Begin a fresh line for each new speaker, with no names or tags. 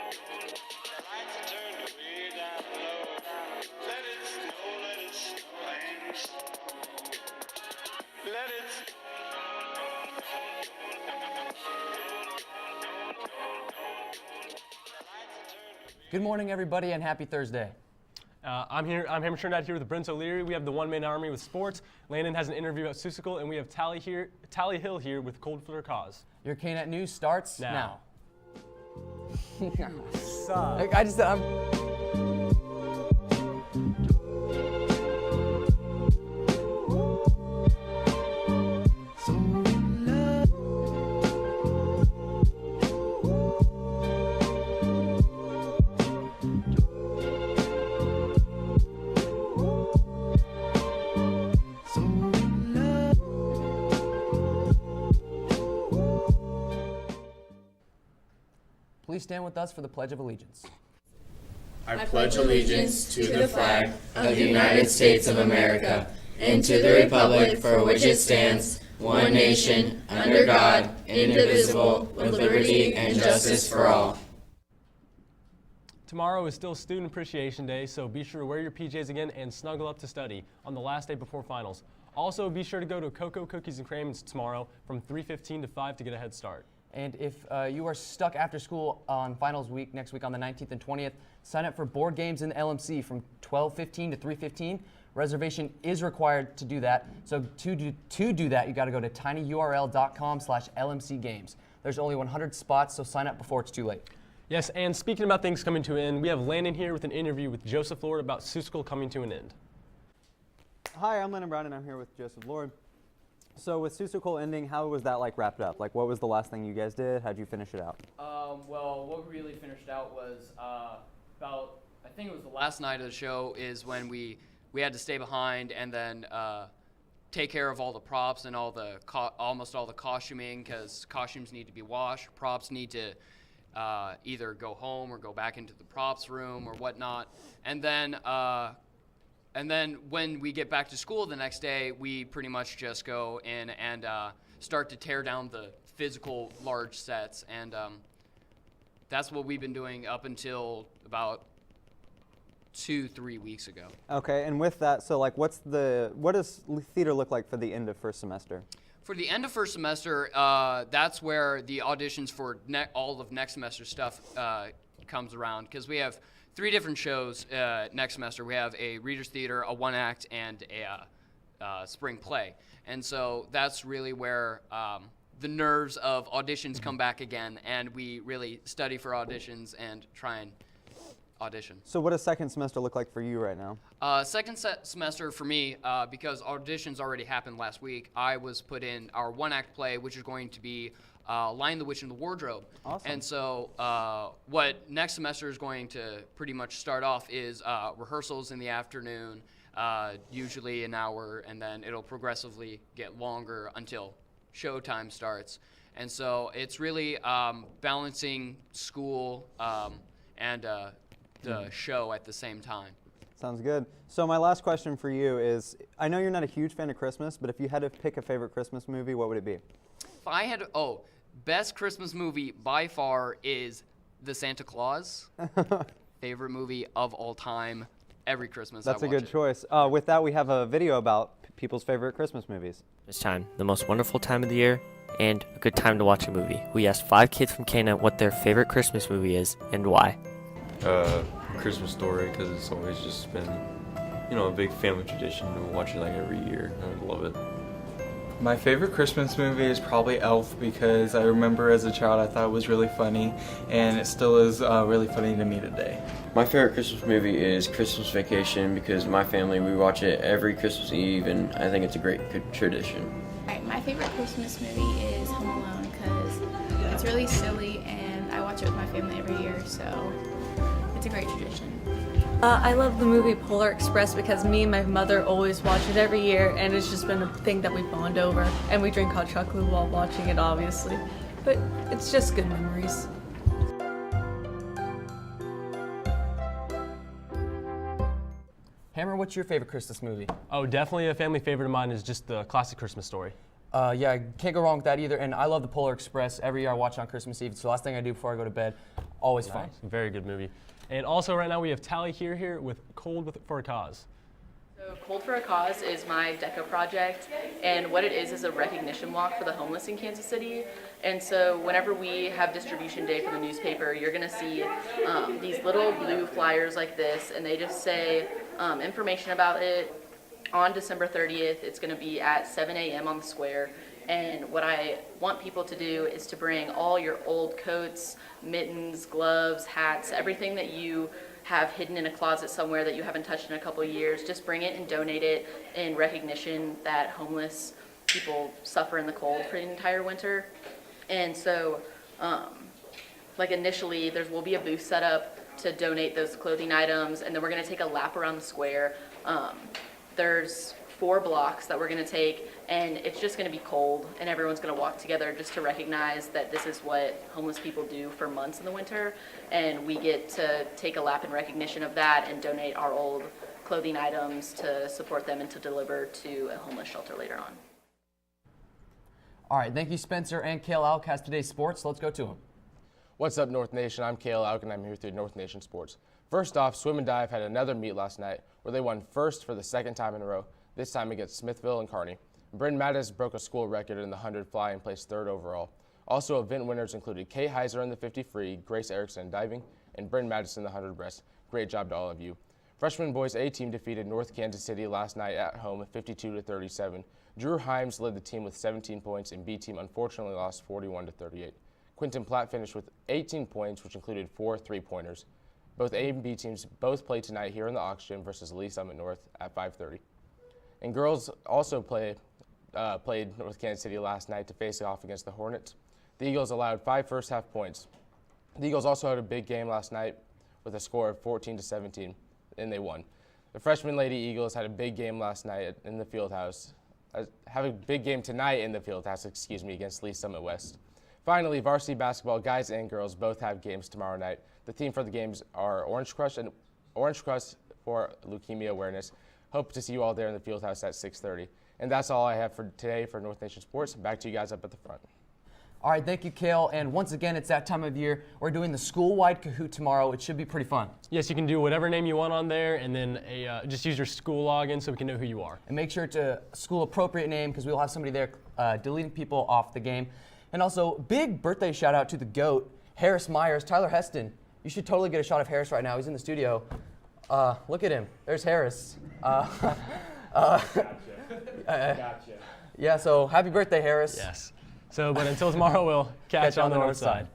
lights are turned way down low. Let it snow, let it snow and snow. Let it snow.
Good morning, everybody, and happy Thursday.
I'm Hammer Trinidad here with Brent O'Leary. We have the One Man Army with sports. Landon has an interview at Seussical, and we have Tally Hill here with Cold for Their Cause.
Your KNET News starts now.
Suck.
I just, Please stand with us for the Pledge of Allegiance.
I pledge allegiance to the flag of the United States of America and to the republic for which it stands, one nation, under God, indivisible, with liberty and justice for all.
Tomorrow is still Student Appreciation Day, so be sure to wear your PJs again and snuggle up to study on the last day before finals. Also, be sure to go to Cocoa Cookies and Crayons tomorrow from 3:15 to 5 to get a head start.
And if you are stuck after school on finals week, next week on the 19th and 20th, sign up for board games in the LMC from 12:15 to 3:15. Reservation is required to do that. So to do that, you got to go to tinyurl.com/LMC games. There's only 100 spots, so sign up before it's too late.
Yes, and speaking about things coming to an end, we have Landon here with an interview with Joseph Lord about Seussical coming to an end.
Hi, I'm Landon Brown, and I'm here with Joseph Lord. So with Seussical ending, how was that wrapped up? What was the last thing you guys did? How'd you finish it out?
Well, what we really finished out was about, I think it was the last night of the show is when we had to stay behind and then take care of all the props and almost all the costuming, because costumes need to be washed, props need to either go home or go back into the props room or whatnot, and then when we get back to school the next day, we pretty much just go in and start to tear down the physical large sets. And that's what we've been doing up until about 2-3 weeks ago.
Okay, and with that, so what does theater look like for the end of first semester?
For the end of first semester, that's where the auditions for all of next semester stuff comes around, because we have 3 different shows next semester. We have a Reader's Theater, a one-act, and a spring play. And so that's really where the nerves of auditions come back again, and we really study for auditions and try and audition.
So what does second semester look like for you right now?
Second semester for me, because auditions already happened last week, I was put in our one-act play, which is going to be Lion, the Witch, and the Wardrobe.
Awesome.
And so what next semester is going to pretty much start off is rehearsals in the afternoon, usually an hour, and then it'll progressively get longer until showtime starts. And so it's really balancing school and the show at the same time.
Sounds good. So my last question for you is, I know you're not a huge fan of Christmas, but if you had to pick a favorite Christmas movie, what would it be?
If I had, best Christmas movie by far is The Santa Claus. Favorite movie of all time, every Christmas I watch it.
That's a good choice. With that, we have a video about people's favorite Christmas movies.
This time, the most wonderful time of the year, and a good time to watch a movie. We asked 5 kids from KNET what their favorite Christmas movie is and why.
Christmas Story, because it's always just been, a big family tradition to watch it every year. I love it.
My favorite Christmas movie is probably Elf, because I remember as a child I thought it was really funny, and it still is really funny to me today.
My favorite Christmas movie is Christmas Vacation, because my family, we watch it every Christmas Eve, and I think it's a great tradition.
Alright, my favorite Christmas movie is Home Alone, because it's really silly and I watch it with my family every year, so it's a great tradition.
I love the movie Polar Express because me and my mother always watch it every year, and it's just been a thing that we bond over, and we drink hot chocolate while watching it, obviously. But it's just good memories.
Hammer, what's your favorite Christmas movie?
Oh, definitely a family favorite of mine is just the classic Christmas Story.
Yeah, I can't go wrong with that either. And I love the Polar Express. Every year I watch it on Christmas Eve. It's the last thing I do before I go to bed. Always fun.
Nice. Very good movie. And also right now we have Tally here with for a Cause.
So Cold for a Cause is my DECA project, and what it is a recognition walk for the homeless in Kansas City. And so whenever we have distribution day for the newspaper, you're going to see these little blue flyers like this, and they just say information about it. On December 30th, it's going to be at 7 a.m. on the square. And what I want people to do is to bring all your old coats, mittens, gloves, hats, everything that you have hidden in a closet somewhere that you haven't touched in a couple of years. Just bring it and donate it in recognition that homeless people suffer in the cold for the entire winter. And so, like initially, there will be a booth set up to donate those clothing items, and then we're going to take a lap around the square. There's 4 blocks that we're going to take, and it's just going to be cold, and everyone's going to walk together just to recognize that this is what homeless people do for months in the winter, and we get to take a lap in recognition of that and donate our old clothing items to support them and to deliver to a homeless shelter later on.
All right, thank you, Spencer and Kale Alk has today's sports. So let's go to him.
What's up, North Nation? I'm Kale Alk, and I'm here through North Nation Sports. First off, Swim and Dive had another meet last night where they won first for the second time in a row, this time against Smithville and Kearney. Bryn Mattis broke a school record in the 100 fly and placed 3rd overall. Also, event winners included Kay Heiser in the 50 free, Grace Erickson in diving, and Bryn Mattis in the 100 breast. Great job to all of you. Freshman boys A team defeated North Kansas City last night at home 52-37. Drew Himes led the team with 17 points, and B team unfortunately lost 41-38. Quinton Platt finished with 18 points, which included 4 three-pointers. Both A and B teams both play tonight here in the Ox Gym versus Lee Summit North at 5:30. And girls also played North Kansas City last night to face off against the Hornets. The Eagles allowed 5 first-half points. The Eagles also had a big game last night with a score of 14-17, and they won. The freshman Lady Eagles had a big game last night in the Fieldhouse. Have a big game tonight in the Fieldhouse, against Lee Summit West. Finally, varsity basketball, guys and girls both have games tomorrow night. The theme for the games are Orange Crush for leukemia awareness. Hope to see you all there in the Fieldhouse at 6:30. And that's all I have for today for North Nation Sports. Back to you guys up at the front.
All right, thank you, Kale. And once again, it's that time of year. We're doing the school-wide Kahoot tomorrow. It should be pretty fun.
Yes, you can do whatever name you want on there, and then just use your school login so we can know who you are.
And make sure it's a school-appropriate name because we'll have somebody there deleting people off the game. And also, big birthday shout-out to the GOAT, Harris Myers, Tyler Heston. You should totally get a shot of Harris right now. He's in the studio. Look at him. There's Harris.
Gotcha.
Yeah, so happy birthday, Harris.
Yes. So, but until tomorrow, we'll catch you on the north side.